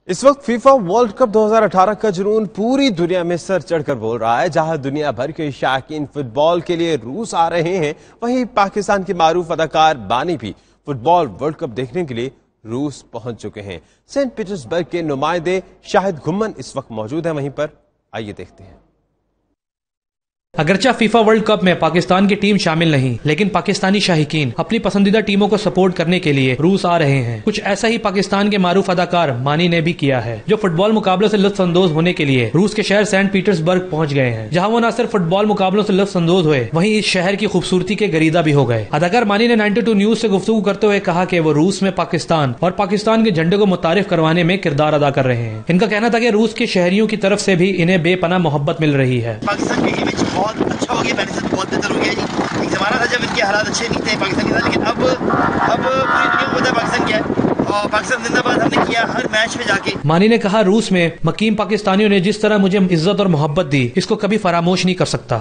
اس وقت FIFA world cup 2018 کا جنون پوری دنیا میں سر چڑھ کر بول رہا ہے۔ جہاں دنیا بھر کے شائقین فٹ بال کے لیے روس آ رہے ہیں، وہیں پاکستان کے معروف اداکار بانی بھی فٹ بال ورلڈ کپ دیکھنے کے لیے روس پہنچ چکے ہیں۔ سینٹ پیٹرزبرگ کے نمائندے شاہد گھمن اس وقت موجود ہیں وہیں پر، آئیے دیکھتے ہیں۔ اگرچہ فیفا ورلڈ کپ میں پاکستان کی ٹیم شامل نہیں، لیکن پاکستانی شائقین اپنی پسندیدہ ٹیموں کو سپورٹ کرنے کے لیے روس آ رہے ہیں۔ کچھ ایسا ہی پاکستان کے معروف اداکار مانی نے بھی کیا ہے، جو فٹ بال مقابلوں سے لطف اندوز ہونے کے لیے روس کے شہر سینٹ پیٹرزبرگ پہنچ گئے ہیں، جہاں وہ نہ صرف فٹ بال مقابلوں سے لطف اندوز ہوئے، وہیں اس شہر کی خوبصورتی کے گریدہ بھی ہو گئے۔ اداکار مانی نے 92 نیوز سے گفتگو کرتے ہوئے کہا کہ وہ روس میں پاکستان اور پاکستان کے جھنڈے کو متعارف کروانے میں کردار ادا کر رہے ہیں۔ ان کا کہنا تھا کہ روس کے شہریوں کی طرف سے بھی انہیں بے پناہ محبت مل رہی ہے۔ پاکستان کی امیج بہت اچھا ہو گیا، پہلے سے بہت بہتر ہو گیا جی۔ ایک زمانہ تھا جب ان کے حالات اچھے نہیں تھے پاکستان کے ساتھ، لیکن اب پوری دنیا کو پتہ ہے پاکستان کیا ہے، اور پاکستان زندہ باد ہم نے کیا ہر میچ میں جا کے۔ مانی نے کہا، روس میں مقیم پاکستانیوں نے جس طرح مجھے عزت اور محبت دی، اس کو کبھی فراموش نہیں کر سکتا۔